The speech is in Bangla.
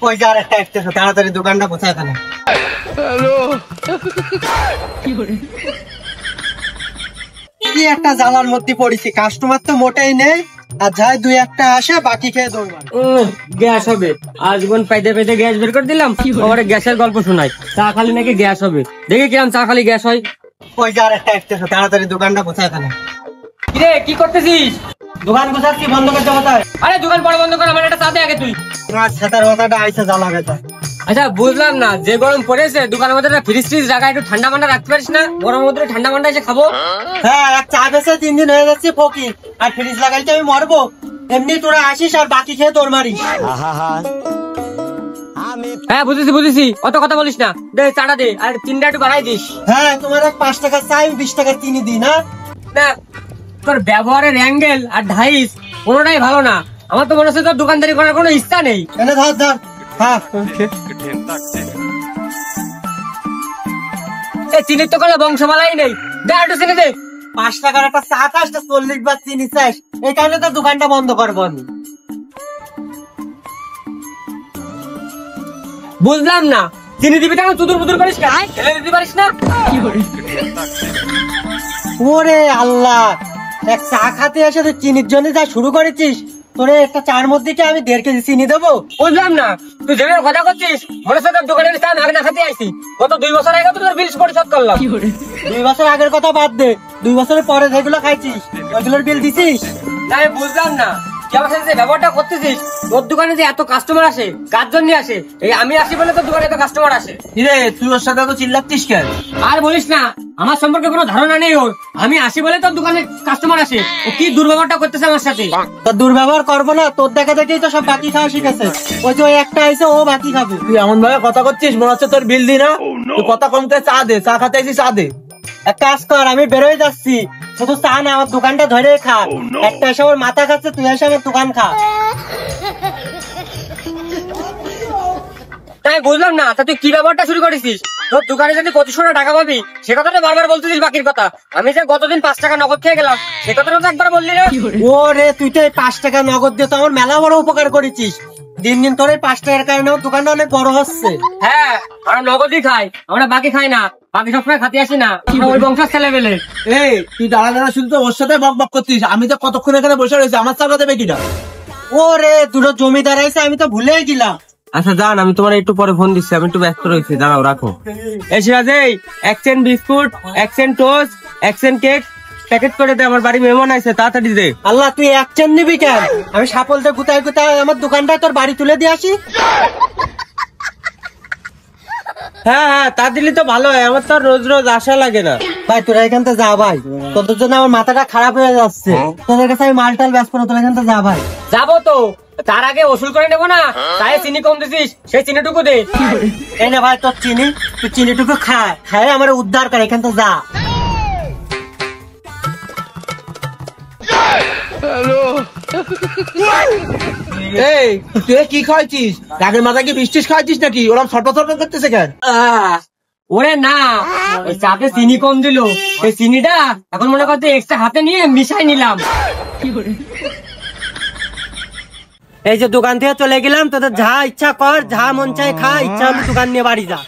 ওই যে আর একটা আসতেছে, তাড়াতাড়ি দোকানটা গোছায় ফেলে। কি একটা জ্বালার মধ্যে পড়েছি, কাস্টমার তো মোটেই নেই, আর যাই দুই একটা আসে বাকি খেয়ে দৌড়। গ্যাস হবে আজীবন পাইতে পাইতে গ্যাস বের করে দিলাম, আবার গ্যাসের গল্প শোনাই। চা খালি নাকি গ্যাস হবে, দেখি কিরম চা খালি গ্যাস হয়। ওই যে আর একটা আসতেছে, তাড়াতাড়ি দোকানটা গোছায় ফেলে। কিরে কি করতেছিস? দোকান গোছাচ্ছি, বন্ধ করতে কোথায়? আরে দোকান পরে বন্ধ কর, আমার একটা চা দে আগে তুই। তোমার ছাতার মাথাটা আইসে জ্বালা গেছে। আচ্ছা বুঝলাম না, যে গরম পড়েছে দোকানের মধ্যে ফ্রিজ ট্রিজ রাখা, একটু ঠান্ডা মান্ডা রাখতে পারিস না? গরমের মধ্যে ঠান্ডা মান্ডা এসে খাবো। হ্যাঁ, এক চা বেসে 3 দিন হয়ে যাচ্ছে ফকির, আর ফ্রিজ লাগাইতে আমি মরবো? এমনি তোরা আসিস আর বাকি খেয়ে তোর মারিস। হ্যাঁ বুঝেছি বুঝেছি, অত কথা বলিস না, দে চাটা দে, আর চিনিটা একটু বাড়াই দিস। হ্যাঁ, তোমার 5 টাকা চাই, 20 টাকা চিনি দিই না। না তোর ব্যবহারের অ্যাঙ্গেল আর ঢাইস কোনোটাই ভালো না। আমার তো মনে হচ্ছে তোর দোকানদারি করার কোনো ইচ্ছা নেই। এনে ধর ধর। হ্যাঁ, চিনির তো কোনো বংশমালাই নেই, দে একটু চিনি দে। 5 টাকার একটা চা খাস, 40 বার চিনি চাস, এই কারণে তো দোকানটা বন্ধ করবো আমি। বুঝলাম না, চিনি দিবি তখন চুদুর বুদুর করিস না, ঢেলে দিতে পারিস না? ওরে আল্লাহ, এক চা খাতে এসে তুই চিনির জন্য যা শুরু করেছিস, তোরে একটা চার মধ্যে কি আমি 1.5 কেজি চিনি দেবো? বুঝলাম না, তুই যেভাবে কথা করছিস মনে হচ্ছে তোর দোকানের চা মাগ না খাতে আইসি। গত 2 বছর আগে তো তোর বিল পরিশোধ করলাম। 2 বছর আগের কথা বাদ দে, 2 বছরের পরে যেগুলো খাইছিস ওইগুলোর বিল দিছিস? না আমি বুঝলাম না, কি আমার সাথে যে ব্যবহারটা করতেছিস, তোর দোকানে যে এত কাস্টমার আসে কার জন্য আসে? এই আমি আসি বলে তোর দোকানে এত কাস্টমার আসে। রে তুই ওর সাথে তো চিল্লাচ্ছিস কেন? আর বলিস না, আমার সম্পর্কে কোনো ধারণা নেই ওর, আমি আসি বলে তোর দোকানে কাস্টমার আসে। ও কি দুর্ব্যবহারটা করতেছে আমার সাথে। তোর দুর্ব্যবহার করবো না, তোর দেখা দেখেই তো সব বাকি খাওয়া শিখেছে। ওই যে ওই একটা আইসে ও বাকি খাবে। তুই এমন ভাবে কথা করছিস মনে হচ্ছে তোর বিল দি না। তুই কথা কম করে চা দে, চা খাতে আইসি চা দে। এক কাজ কর, আমি বেরোয় যাচ্ছি, শুধু চা না আমার দোকানটা ধরে খা। একটা এসে আমার মাথা খাচ্ছে, তুই এসে আমার দোকান খা। তাই বুঝলাম না, তা তুই কি ব্যবহারটা শুরু করেছিস? তোর দোকানে যদি 2500 টাকা পাবি সে কথাটা বারবার বলতেছিস বাকির কথা। আমি যে গতদিন 5 টাকা নগদ খেয়ে গেলাম সে কথাটা তো একবার বললি না। ওরে তুই তো এই 5 টাকা নগদ দিয়ে তো আমার মেলা বড় উপকার করেছিস। দিন দিন তোর এই 5 টাকার কারণে আমার দোকানটা অনেক বড় হচ্ছে। হ্যাঁ আমরা নগদই খাই, আমরা বাকি খাই না, বাকি সবসময় খাতে আসি না, ওই বংশের ছেলে পেলে। এই তুই দাঁড়া দাঁড়া শুধু তো ওর সাথে বক বক করছিস, আমি তো কতক্ষণ এখানে বসে রয়েছি, আমার চাটা দেবে কিনা? ওরে দুটো জমিদার আছে, আমি তো ভুলেই গেলাম। আচ্ছা জান, আমি তোমার একটু পরে ফোন দিচ্ছি, আমি একটু ব্যস্ত রয়েছি, দাঁড়াও রাখো। এই সিরাজ, এই 1 chain biscuit, 1 chain toast, 1 chain cake packet করে দে, আমার বাড়ি মেহমান আছে, তাড়াতাড়ি দে। আল্লাহ, তুই 1 চেন নিবি কেন? আমি সাপলতে গুতায় গুতায় আমার দোকানটায় তোর বাড়ি তুলে দিয়ে আসি। হ্যাঁ হ্যাঁ তা দিলি তো ভালো হয়, আমার তো রোজ রোজ আসা লাগে না। ভাই তোরা এখান থেকে যা ভাই, তোদের জন্য আমার মাথাটা খারাপ হয়ে যাচ্ছে। তোদের কাছে আমি মালটাল ব্যস্ত না, তোরা এখান থেকে যা ভাই। যাবো তো, তার আগে ওসুল করে নেবো না? তাই চিনি কম দিছিস, সেই চিনিটুকু দে। এই না ভাই তোর চিনি, তুই চিনিটুকু খা, খায় আমার উদ্ধার করে, এখান থেকে যা। এই তুই কি খাইছিস? রাগের মাথা কি বৃষ্টিস খাইছিস নাকি? ওরকম ছট ছট করতেছে কেন? ওরে না, ওই চাতে চিনি কম দিল, সেই চিনিটা এখন মনে করতে এক্সট্রা হাতে নিয়ে মিশাই নিলাম। এই যে দোকান থেকে চলে গেলাম, তোদের যা ইচ্ছা কর, যা মন চায় খা, ইচ্ছা হলে দোকান নিয়ে বাড়ি যা।